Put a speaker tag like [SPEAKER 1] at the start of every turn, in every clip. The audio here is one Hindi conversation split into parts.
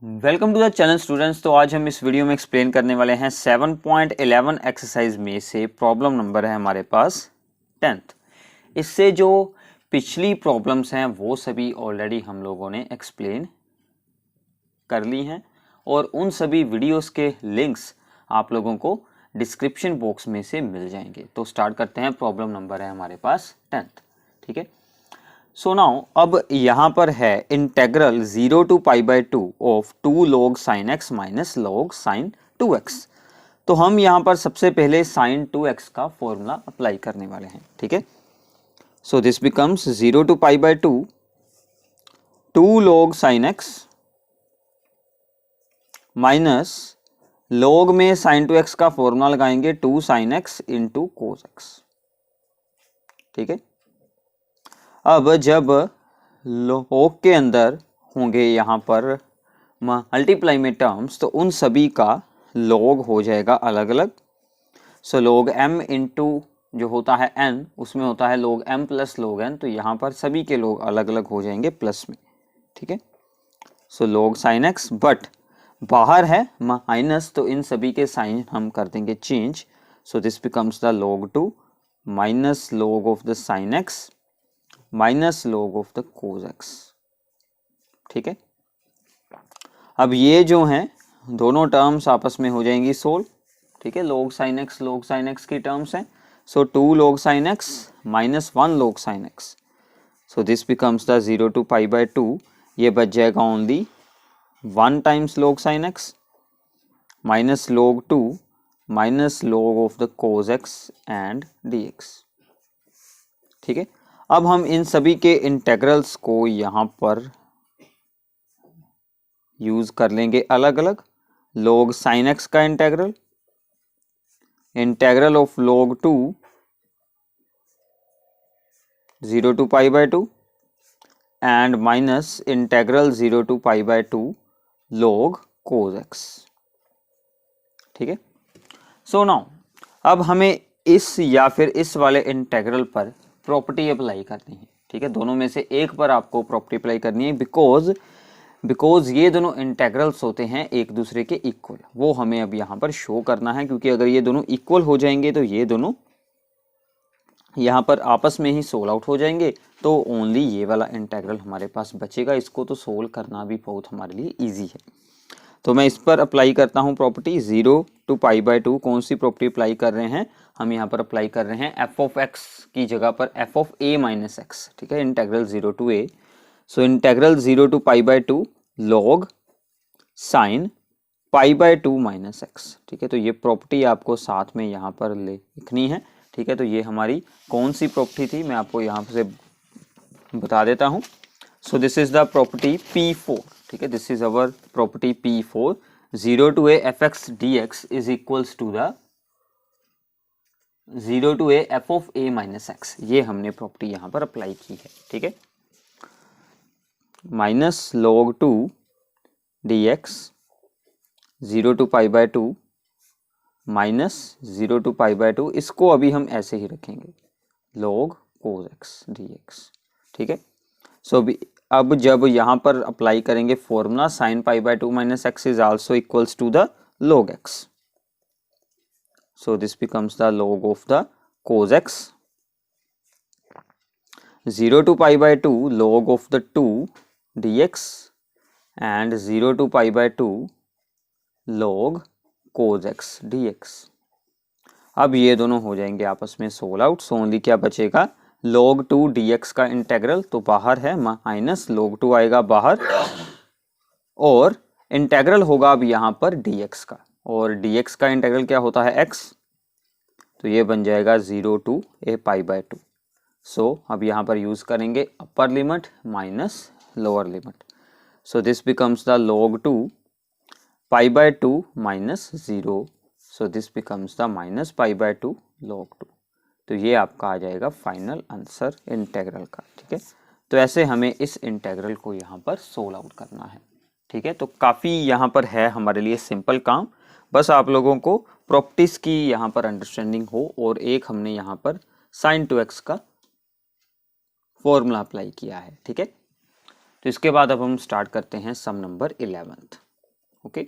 [SPEAKER 1] Welcome to the channel students. तो आज हम इस वीडियो में एक्सप्लेन करने वाले हैं 7.11 एक्सरसाइज में से प्रॉब्लम नंबर है हमारे पास 10th। इससे जो पिछली प्रॉब्लम्स हैं वो सभी ऑलरेडी हम लोगों ने एक्सप्लेन कर ली हैं और उन सभी वीडियोस के लिंक्स आप लोगों को डिस्क्रिप्शन बॉक्स में से मिल जाएंगे। तो स्टार्ट करते हैं। प्रॉब्लम नंबर है हमारे पास 10th। ठीक है, सो नाउ अब यहाँ पर है integral 0 to π/2 of 2 log sin x minus log sin 2x। तो हम यहाँ पर सबसे पहले sin 2x का फॉर्मूला अप्लाई करने वाले हैं। ठीक है, so this becomes 0 to π/2 2 log sin x minus log में sin 2x का फॉर्मूला लगाएंगे 2 sin x into cos x। ठीक है, अब जब log के अंदर होंगे यहाँ पर मल्टीप्लाई में टर्म्स तो उन सभी का log हो जाएगा अलग अलग। सो log m इंटू जो होता है n उसमें होता है log m plus log n, तो यहाँ पर सभी के log अलग अलग हो जाएंगे प्लस में। ठीक है, सो log sin x, बट बाहर है माइनस तो इन सभी के साइन हम कर देंगे change. So this becomes the log 2 minus log of the sin x minus log of the cos x। ठीक है, अब ये जो हैं दोनों टर्म्स आपस में हो जाएंगी सोल्व। ठीक है, log sin x की टर्म्स हैं। सो 2 log sin x minus 1 log sin x। So this becomes the 0 to π/2, ये बच जाएगा only 1 times log sin x minus log 2 minus log of the cos x and dx। ठीक है, अब हम इन सभी के इंटेग्रल्स को यहाँ पर यूज कर लेंगे अलग अलग। log sin x का integral, integral of log 2 0 to π/2 and minus integral 0 to π/2 log cos x। ठीक है, सो नाउ अब हमें इस या फिर इस वाले इंटेग्रल पर प्रॉपर्टी अप्लाई करनी है। ठीक है, दोनों में से एक पर आपको प्रॉपर्टी अप्लाई करनी है बिकॉज ये दोनों इंटेग्रल्स होते हैं एक दूसरे के इक्वल। वो हमें अब यहाँ पर शो करना है, क्योंकि अगर ये दोनों इक्वल हो जाएंगे तो ये दोनों यहाँ पर आपस में ही सोल्व आउट हो जाएंगे। तो ओनली ये वाला इंटेग्रल हमारे पास बचेगा। इसको तो सोल्व करना भी बहुत हमारे लिए ईजी है। तो मैं इस पर अप्लाई करता हूँ प्रॉपर्टी 0 to π/2। कौन सी प्रॉपर्टी अप्लाई कर रहे हैं हम यहाँ पर? अप्लाई कर रहे हैं f ऑफ x की जगह पर f of a minus x। ठीक है, integral 0 to a। So integral 0 to π/2 log sin π/2 minus x। ठीक है, तो ये प्रॉपर्टी आपको साथ में यहाँ पर लिखनी है। ठीक है, तो ये हमारी कौन सी प्रॉपर्टी थी मैं आपको यहाँ से बता देता हूँ। So this is the property P4। ठीक है, this is our property P4। 0 to a fx dx is equals to the 0 to a f of a minus x। ये हमने प्रॉपर्टी यहाँ पर अप्लाई की है। ठीक है, minus log 2 dx 0 to π/2 minus 0 to π/2, इसको अभी हम ऐसे ही रखेंगे log cos x dx। ठीक है, सो अब जब यहाँ पर अप्लाई करेंगे formula sin π/2 minus x is also equals to the log x। So this becomes the log of the cos x 0 to π/2 log of the 2 dx and 0 to π/2 log cos x dx। अब ये दोनों हो जाएंगे आपस में सोल्व आउट। सो ओनली क्या बचेगा? log 2 dx का इंटेग्रल तो बाहर है माइनस log 2 आएगा बाहर, और इंटेग्रल होगा अब यहाँ पर dx का, और dx का इंटेग्रल क्या होता है? x। तो ये बन जाएगा 0 to a π/2। सो अब यहाँ पर यूज करेंगे upper limit minus lower limit. So this becomes the log 2 π/2 minus 0। So this becomes the minus π/2 log 2। तो ये आपका आ जाएगा फाइनल आंसर इंटेग्रल का। ठीक है, तो ऐसे हमें इस इंटेग्रल को यहाँ पर सोल्व आउट करना है। ठीक है, तो काफ़ी यहाँ पर है हमारे लिए सिंपल काम। बस आप लोगों को प्रॉपर्टीज की यहाँ पर अंडरस्टैंडिंग हो, और एक हमने यहाँ पर sin 2x का फॉर्मूला अप्लाई किया है। ठीक है, तो इसके बाद अब हम स्टार्ट करते हैं सम नंबर 11th। ओके।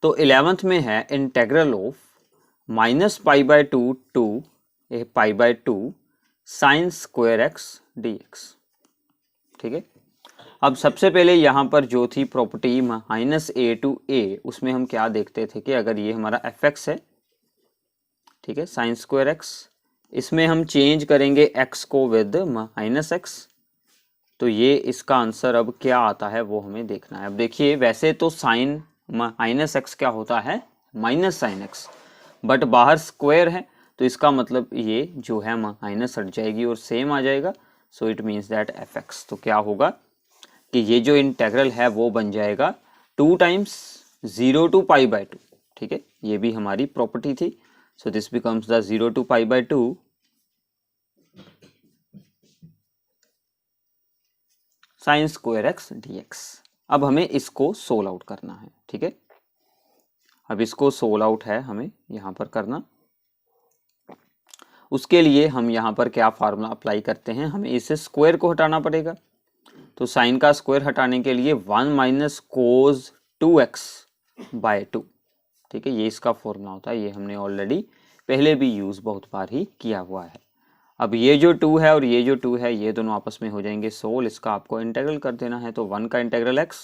[SPEAKER 1] तो 11th में है integral of -π/2 to π/2 sine square x dx। ठीक है, अब सबसे पहले यहाँ पर जो थी प्रॉपर्टी -a to a, उसमें हम क्या देखते थे कि अगर ये हमारा fx है, ठीक है, साइन स्क्वायर एक्स, इसमें हम चेंज करेंगे x को विद -x, तो ये इसका आंसर अब क्या आता है वो हमें देखना है। अब देखिए वैसे तो साइन -x क्या होता है, माइनस साइन x, बट बाहर स्क्वायर है तो इसका मतलब ये जो है माइनस हट जाएगी और सेम आ जाएगा, so it means that fx। तो क्या होगा कि ये जो इंटेग्रल है वो बन जाएगा 2 टाइम्स 0 to π/2। ठीक है, ये भी हमारी प्रॉपर्टी थी, so this becomes the 0 to π/2 sine square x dx। अब हमें इसको सोल्व आउट करना है। ठीक है, अब इसको सोल्व आउट है हमें यहाँ पर करना। उसके लिए हम यहाँ पर क्या फार्मूला अप्लाई करते हैं, हमें इस स्क्वायर को हटाना पड़ेगा। तो साइन का स्क्वायर हटाने के लिए 1 - cos 2x/2। ठीक है, ये इसका फॉर्मूला होता है, ये हमने ऑलरेडी पहले भी यूज बहुत बार ही किया हुआ है। अब ये जो 2 है और ये जो 2 है ये दोनों आपस में हो जाएंगे सोल, इसका आपको इंटीग्रल कर देना है। तो 1 का इंटीग्रल x,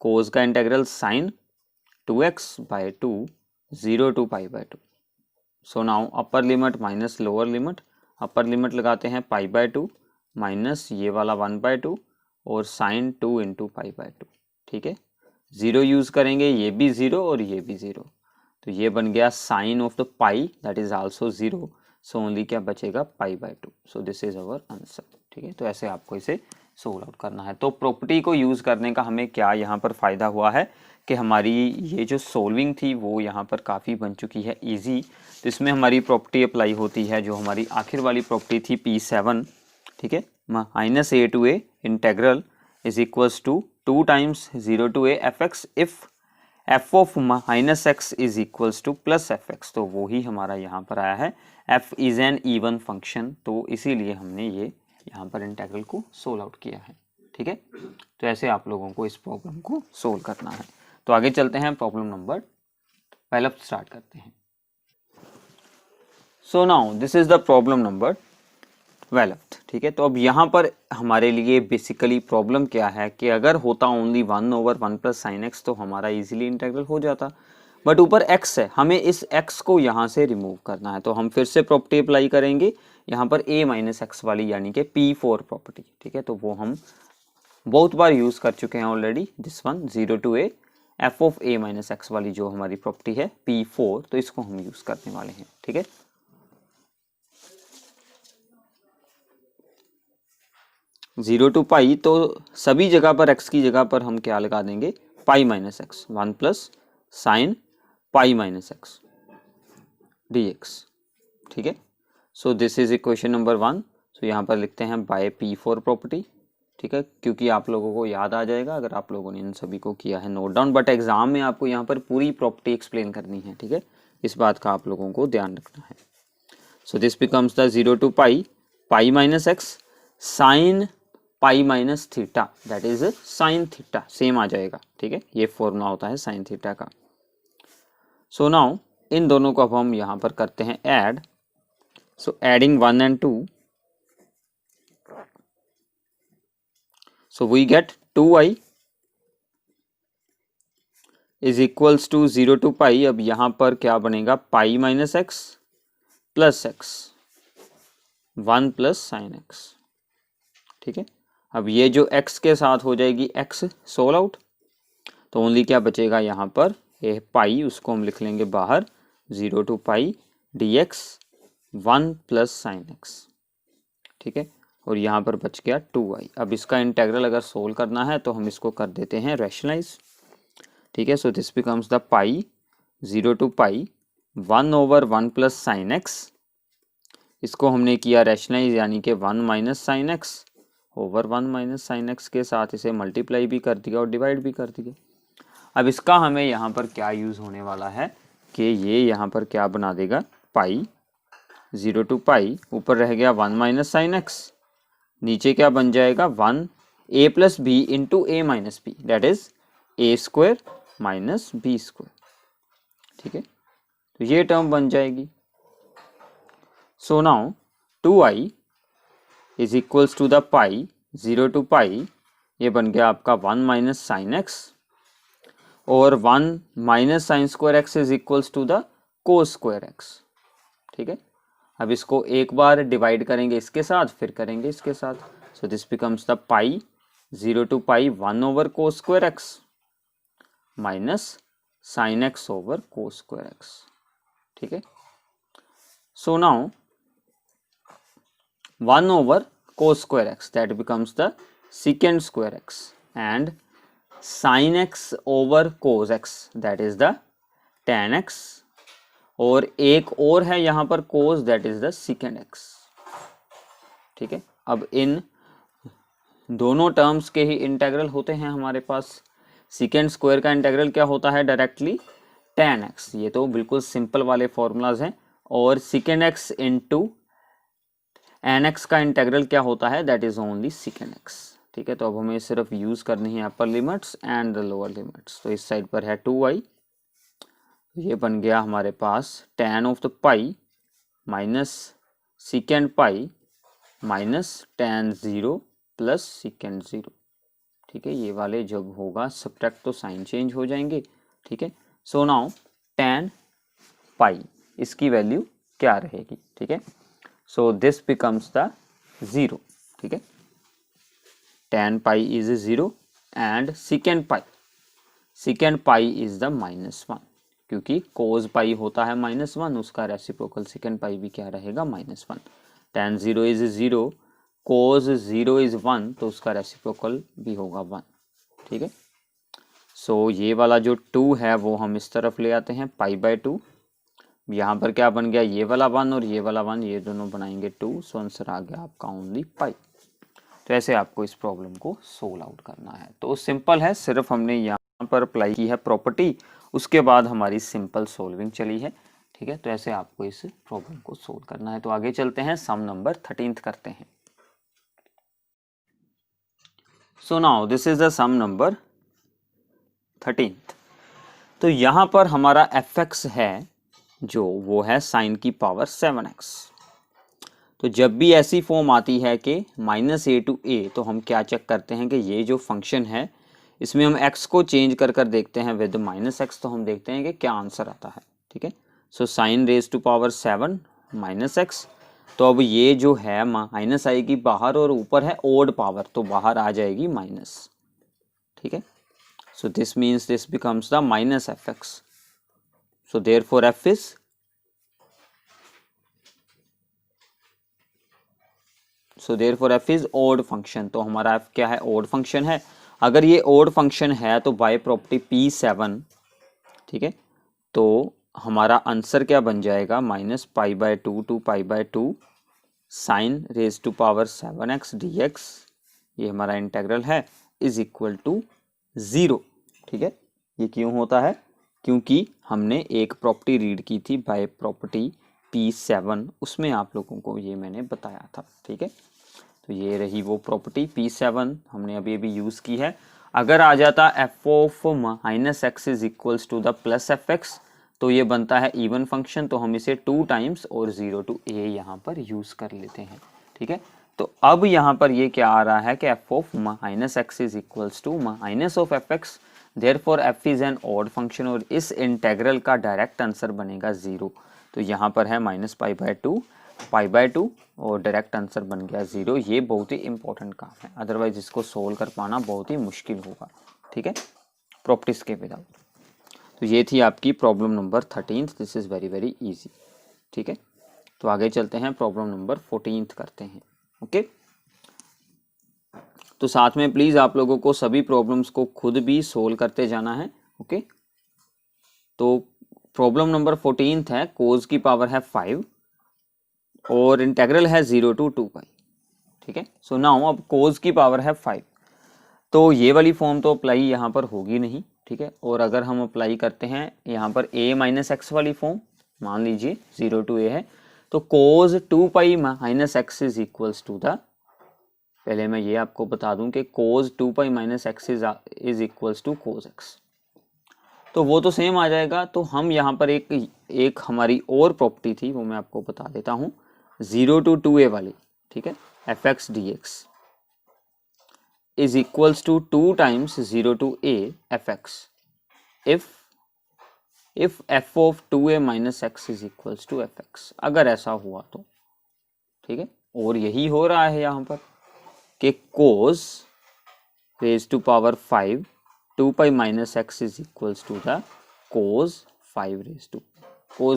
[SPEAKER 1] cos का integral sin 2x/2 0 to π/2। So now upper limit minus lower limit, upper limit लगाते हैं π/2 माइनस ये वाला 1/2 और sin 2 × π/2। ठीक है, 0 यूज करेंगे, ये भी 0 और ये भी 0, तो ये बन गया sine of the pi that is also 0, so only क्या बचेगा π/2। So this is our answer. ठीक है, तो ऐसे आपको इसे सोल्व आउट करना है। तो प्रॉपर्टी को यूज करने का हमें क्या यहाँ पर फायदा हुआ है कि हमारी ये जो सोल्विंग थी वो यहाँ पर काफ़ी बन चुकी है इजी। तो इसमें हमारी प्रॉपर्टी अप्लाई होती है जो हमारी आखिर वाली प्रॉपर्टी थी P7। ठीक है, -a to a integral is equals to 2 times 0 to a fx if f of -x is equals to plus fx। तो वो ही हमारा यहाँ पर आया है, f is N even function, तो इसीलिए हमने ये यहाँ पर इंटेग्रल को सोल्व आउट किया है। ठीक है, तो ऐसे आप लोगों को इस प्रॉब्लम को सोल्व करना है। तो आगे चलते हैं, प्रॉब्लम नंबर 12 स्टार्ट करते हैं। So now this is the problem number 12। ठीक है, तो अब यहाँ पर हमारे लिए बेसिकली प्रॉब्लम क्या है कि अगर होता ओनली 1/1 + sin x तो हमारा इजीली इंटीग्रल हो जाता, बट ऊपर x है, हमें इस x को यहाँ से रिमूव करना है। तो हम फिर से प्रॉपर्टी अप्लाई करेंगे यहाँ पर a - x वाली, यानी कि P4 प्रॉपर्टी। ठीक है, तो वो हम बहुत बार यूज कर चुके हैं already, this one 0 to a f of a - x वाली जो हमारी प्रॉपर्टी है P4, तो इसको हम यूज करने वाले हैं। ठीक है, 0 to π, तो सभी जगह पर x की जगह पर हम क्या लगा देंगे, π - x, 1 + sin π - x dx। ठीक है, so this is equation number 1। सो यहाँ पर लिखते हैं बाय P4 प्रॉपर्टी। ठीक है, क्योंकि आप लोगों को याद आ जाएगा अगर आप लोगों ने इन सभी को किया है नोट डाउन, बट एग्जाम में आपको यहाँ पर पूरी प्रॉपर्टी एक्सप्लेन करनी है। ठीक है, इस बात का आप लोगों को ध्यान रखना है। So this becomes the 0 to π x sin π - theta, that is sine theta, same आ जाएगा। ठीक है, ये फॉर्मूला होता है साइन थीटा का। सो नाउ इन दोनों को अब हम यहाँ पर करते हैं add. So adding 1 and 2, so we get 2i is equals to 0 to π। अब यहाँ पर क्या बनेगा, π - x plus x 1 + sin x। ठीक है, अब ये जो x के साथ हो जाएगी x सोल्व आउट, तो ओनली क्या बचेगा यहाँ पर, ये पाई, उसको हम लिख लेंगे बाहर, 0 to π dx 1 + sin x। ठीक है, और यहाँ पर बच गया 2i। अब इसका इंटेग्रल अगर सोल्व करना है तो हम इसको कर देते हैं रैशनलाइज। ठीक है, so this becomes the π 0 to π 1/1 + sin x, इसको हमने किया रैशनलाइज, यानी कि 1 - sin x over 1 - sin x के साथ इसे मल्टीप्लाई भी कर दिया और डिवाइड भी कर दिया। अब इसका हमें यहाँ पर क्या यूज़ होने वाला है कि ये यहाँ पर क्या बना देगा, पाई 0 to π, ऊपर रह गया 1 - sin x, नीचे क्या बन जाएगा 1 a + b × a - b, that is A square minus B square, ठीक है। तो ये टर्म बन जाएगी। So now 2i is equals to the pi 0 to pi, ये बन गया आपका 1 माइनस साइन एक्स, और 1 minus sine square x is equals to the cos square x, ठीक है। अब इसको एक बार डिवाइड करेंगे इसके साथ, फिर करेंगे इसके साथ। So this becomes the pi 0 to pi 1 over cos square x minus sine x over cos square x, ठीक है। सो नाउ 1 ओवर cos square x, that becomes the secant square x, and sin x over cos x, that is the tan x, और एक और है यहाँ पर cos, that is the secant x, ठीक है। अब इन दोनों टर्म्स के ही इंटेग्रल होते हैं हमारे पास। secant स्क्वायर का इंटेग्रल क्या होता है डायरेक्टली, tan x, ये तो बिल्कुल सिंपल वाले फॉर्मूलाज हैं। और secant x into n x का इंटेग्रल क्या होता है, that is only secant x, ठीक है। तो अब हमें सिर्फ यूज करनी है अपर limits and the lower limits. तो इस साइड पर है 2y, ये बन गया हमारे पास tan of the pi minus secant pi minus tan 0 plus secant 0, ठीक है। ये वाले जब होगा सब्ट्रैक्ट तो साइन चेंज हो जाएंगे, ठीक है। सो नाउ tan पाई इसकी वैल्यू क्या रहेगी, ठीक है। So this becomes the 0, ठीक है। tan pi is 0 and secant pi is the -1, क्योंकि cos pi होता है -1, उसका रेसिप्रोकल secant pi भी क्या रहेगा, -1। tan 0 is 0, cos 0 is 1, तो उसका रेसिप्रोकल भी होगा 1, ठीक है। सो ये वाला जो 2 है वो हम इस तरफ ले आते हैं π/2, यहाँ पर क्या बन गया, ये वाला 1 और ये वाला 1, ये दोनों बनाएंगे 2, सो आंसर आ गया आपका ओनली पाई। तो ऐसे आपको इस प्रॉब्लम को सोल्व आउट करना है। तो सिंपल है, सिर्फ हमने यहाँ पर अप्लाई की है प्रॉपर्टी, उसके बाद हमारी सिंपल सोल्विंग चली है, ठीक है। तो ऐसे आपको इस प्रॉब्लम को सोल्व करना है। तो आगे चलते हैं, सम नंबर 13 करते हैं। So now this is the sum number 13। तो यहाँ पर हमारा fx है जो वो है साइन की पावर 7x। तो जब भी ऐसी फॉर्म आती है कि -a to a, तो हम क्या चेक करते हैं कि ये जो फंक्शन है इसमें हम x को चेंज कर कर देखते हैं विद -x, तो हम देखते हैं कि क्या आंसर आता है, ठीक है। So sine raise to power 7 -x, तो अब ये जो है माइनस आएगी बाहर और ऊपर है ओड पावर, तो बाहर आ जाएगी माइनस, ठीक है। So this means this becomes the -fx। So therefore f is odd function। तो हमारा f क्या है, odd function है। अगर ये odd function है तो बाय प्रॉपर्टी P7, ठीक है, तो हमारा आंसर क्या बन जाएगा, -π/2 to π/2 sine raise to power 7x dx, ये हमारा इंटेग्रल है, इज इक्वल टू 0, ठीक है। ये क्यों होता है, क्योंकि हमने एक प्रॉपर्टी रीड की थी बाय प्रॉपर्टी P7, उसमें आप लोगों को ये मैंने बताया था, ठीक है। तो ये रही वो प्रॉपर्टी P7 हमने अभी यूज़ की है। अगर आ जाता f of -x is equals to the plus fx, तो ये बनता है इवन फंक्शन, तो हम इसे 2 टाइम्स और 0 to a यहाँ पर यूज़ कर लेते हैं, ठीक है। तो अब यहाँ पर ये क्या आ रहा है कि f of -x is equals to minus of fx, therefore f is an odd function, और इस इंटेग्रल का डायरेक्ट आंसर बनेगा 0। तो यहाँ पर है -π/2 और डायरेक्ट आंसर बन गया 0। ये बहुत ही इंपॉर्टेंट काम है, अदरवाइज इसको सोल्व कर पाना बहुत ही मुश्किल होगा, ठीक है, प्रॉपर्टीज के विदाउट। तो ये थी आपकी problem number 13। This is very very easy, ठीक है। तो आगे चलते हैं, प्रॉब्लम नंबर 14 करते हैं, ओके। तो साथ में प्लीज़ आप लोगों को सभी प्रॉब्लम्स को खुद भी सोल्व करते जाना है, ओके। तो प्रॉब्लम नंबर 14 है, कोस की पावर है 5 और इंटेग्रल है 0 to 2π, ठीक है। सो नाउ अब कोस की पावर है 5, तो ये वाली फॉर्म तो अप्लाई यहाँ पर होगी नहीं, ठीक है। और अगर हम अप्लाई करते हैं यहाँ पर a - x वाली फॉर्म, मान लीजिए 0 to a है, तो cos 2π - x is equals to the पहले मैं ये आपको बता दूं कि cos 2 minus x is equals to cos x, तो वो तो सेम आ जाएगा। तो हम यहाँ पर एक हमारी और प्रॉपर्टी थी, वो मैं आपको बता देता हूँ, 0 to 2a वाली, ठीक है, f x d x is equals to 2 times 0 to a f x if f of 2a minus x is equals to f x. अगर ऐसा हुआ तो, ठीक है, और यही हो रहा है यहाँ पर कि cos raise to power 5 2 minus x is equals to the cos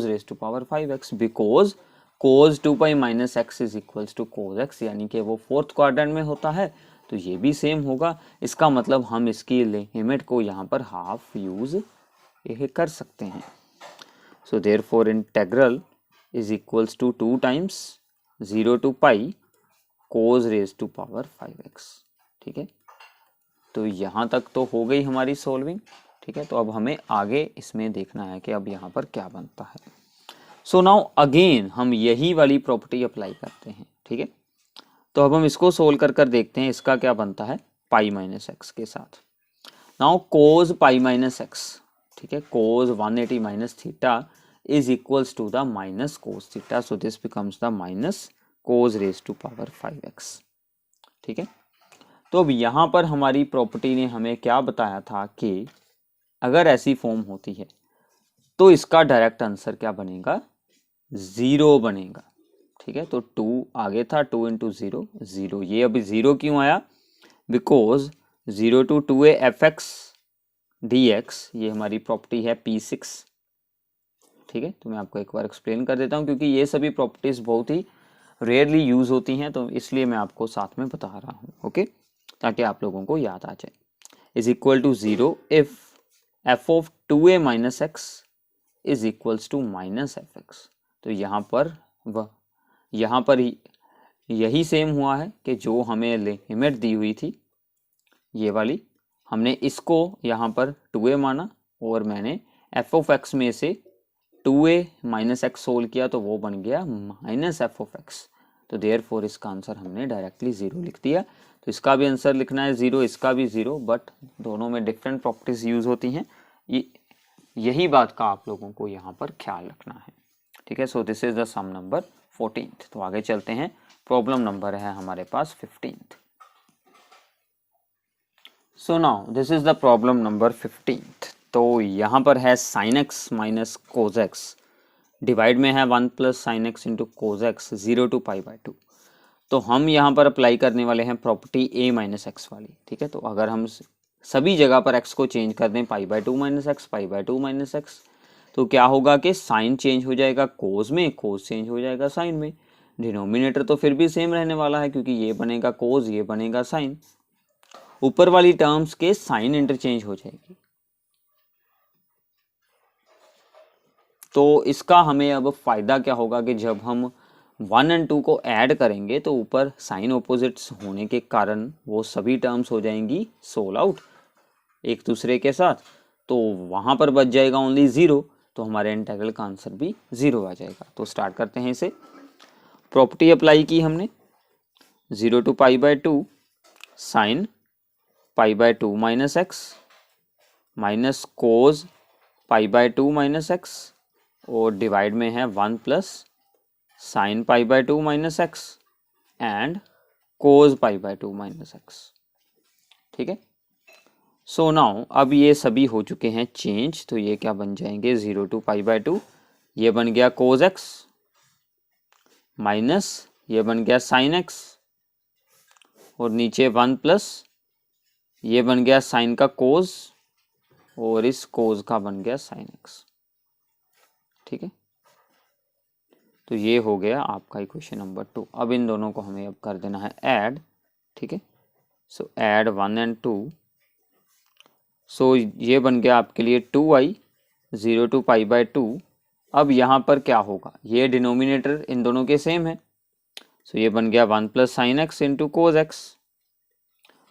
[SPEAKER 1] raise to power 5x, because cos 2 minus x is equals to cos x, यानी कि वो फोर्थ क्वाड्रेंट में होता है, तो ये भी सेम होगा। इसका मतलब हम इसकी लिमिट को यहाँ पर हाफ यूज कर सकते हैं। So therefore integral is equals to 2 times 0 to pi cos raise to power 5x, ठीक है। तो यहाँ तक तो हो गई हमारी सॉल्विंग, ठीक है। तो अब हमें आगे इसमें देखना है कि अब यहाँ पर क्या बनता है। सो नाउ अगेन हम यही वाली प्रॉपर्टी अप्लाई करते हैं, ठीक है। तो अब हम इसको सोल्व कर देखते हैं, इसका क्या बनता है पाई माइनस एक्स के साथ। Now cos pi minus x, ठीक है, cos 180 minus theta is equals to the minus cos theta, so this becomes the minus cos raise to power 5x, ठीक है। तो अब यहाँ पर हमारी प्रॉपर्टी ने हमें क्या बताया था कि अगर ऐसी फॉर्म होती है तो इसका डायरेक्ट आंसर क्या बनेगा, 0 बनेगा, ठीक है। तो 2 आगे था, 2 इंटू 0 0, ये अभी 0 क्यों आया, because 0 to 2a F x d x, ये हमारी प्रॉपर्टी है P6, ठीक है। तो मैं आपको एक बार एक्सप्लेन कर देता हूँ, क्योंकि ये सभी प्रॉपर्टीज बहुत ही रेयरली यूज होती हैं, तो इसलिए मैं आपको साथ में बता रहा हूँ, ओके, ताकि आप लोगों को याद आ जाए। Is equal to 0 if f of 2a minus x is equals to minus f x. तो यहाँ पर यही सेम हुआ है कि जो हमें लिमिट दी हुई थी ये वाली, हमने इसको यहाँ पर 2a माना और मैंने एफ ऑफ एक्स में से 2a माइनस एक्स सोल्व किया, तो वो बन गया माइनस एफ ऑफ एक्स। तो देयरफॉर इसका आंसर हमने डायरेक्टली 0 लिख दिया। तो इसका भी आंसर लिखना है 0, इसका भी 0, बट दोनों में डिफरेंट प्रॉपर्टीज यूज होती हैं, यही बात का आप लोगों को यहाँ पर ख्याल रखना है, ठीक है। So this is the sum number 14th। तो आगे चलते हैं, प्रॉब्लम नंबर है हमारे पास 15th। So now this is the problem number 15th। तो यहाँ पर है sin x minus cos x, divide में है 1 plus sine x into cos x 0 to π/2। तो हम यहाँ पर अप्लाई करने वाले हैं प्रॉपर्टी a माइनस एक्स वाली, ठीक है। तो अगर हम सभी जगह पर x को चेंज कर दें π/2 माइनस एक्स π/2 माइनस एक्स, तो क्या होगा कि साइन चेंज हो जाएगा कोज में, कोज चेंज हो जाएगा साइन में, डिनोमिनेटर तो फिर भी सेम रहने वाला है, क्योंकि ये बनेगा कोज, ये बनेगा साइन, ऊपर वाली टर्म्स के साइन इंटरचेंज हो जाएगी। तो इसका हमें अब फायदा क्या होगा कि जब हम 1 और 2 को ऐड करेंगे तो ऊपर साइन ऑपोजिट्स होने के कारण वो सभी टर्म्स हो जाएंगी सोल आउट एक दूसरे के साथ, तो वहां पर बच जाएगा ओनली 0, तो हमारे इंटीग्रल का आंसर भी 0 आ जाएगा। तो स्टार्ट करते हैं इसे। प्रॉपर्टी अप्लाई की हमने 0 to π/2 sine π/2 minus x minus cos π/2 minus x, और डिवाइड में है 1 plus sine π/2 minus x and cos π/2 minus x, ठीक है। सो नाउ अब ये सभी हो चुके हैं चेंज, तो ये क्या बन जाएंगे 0 to π/2, ये बन गया कोज एक्स माइनस ये बन गया साइन एक्स, और नीचे 1 प्लस ये बन गया साइन का कोज, और इस कोज का बन गया साइन एक्स, ठीक है। तो ये हो गया आपका इक्वेशन नंबर 2। अब इन दोनों को हमें अब कर देना है ऐड, ठीक है। सो ऐड 1 और 2, सो ये बन गया आपके लिए 2i 0 to π/2। अब यहाँ पर क्या होगा, ये डिनोमिनेटर इन दोनों के सेम है, सो ये बन गया 1 plus sine x into cos x.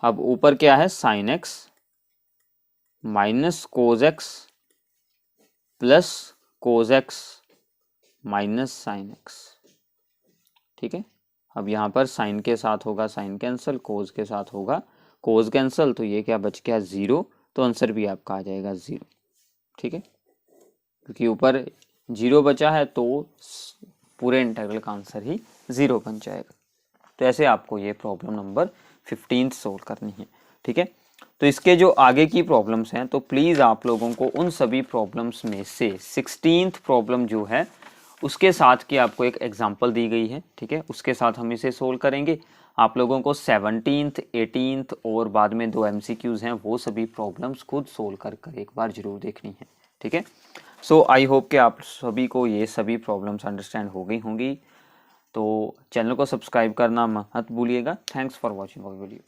[SPEAKER 1] अब ऊपर क्या है sine x minus cos x plus cos x minus sine x, ठीक है। अब यहाँ पर साइन के साथ होगा साइन कैंसिल, कोज के साथ होगा कोज कैंसिल, तो ये क्या बच गया 0, तो आंसर भी आपका आ जाएगा 0। ठीक है, क्योंकि ऊपर 0 बचा है तो पूरे इंटीग्रल का आंसर ही 0 बन जाएगा। तो ऐसे आपको ये प्रॉब्लम नंबर 15 सोल्व करनी है। ठीक है, तो इसके जो आगे की प्रॉब्लम्स हैं तो प्लीज़ आप लोगों को उन सभी प्रॉब्लम्स में से 16th प्रॉब्लम जो है उसके साथ की आपको एक एग्जांपल दी गई है। ठीक है, उसके साथ हम इसे सोल्व करेंगे। आप लोगों को 17th 18th और बाद में 2 MCQs हैं वो सभी प्रॉब्लम्स खुद सोल्व कर एक बार जरूर देखनी है। ठीक है, सो आई होप कि आप सभी को ये सभी प्रॉब्लम्स अंडरस्टैंड हो गई होंगी। तो चैनल को सब्सक्राइब करना मत भूलिएगा। Thanks for watching our video.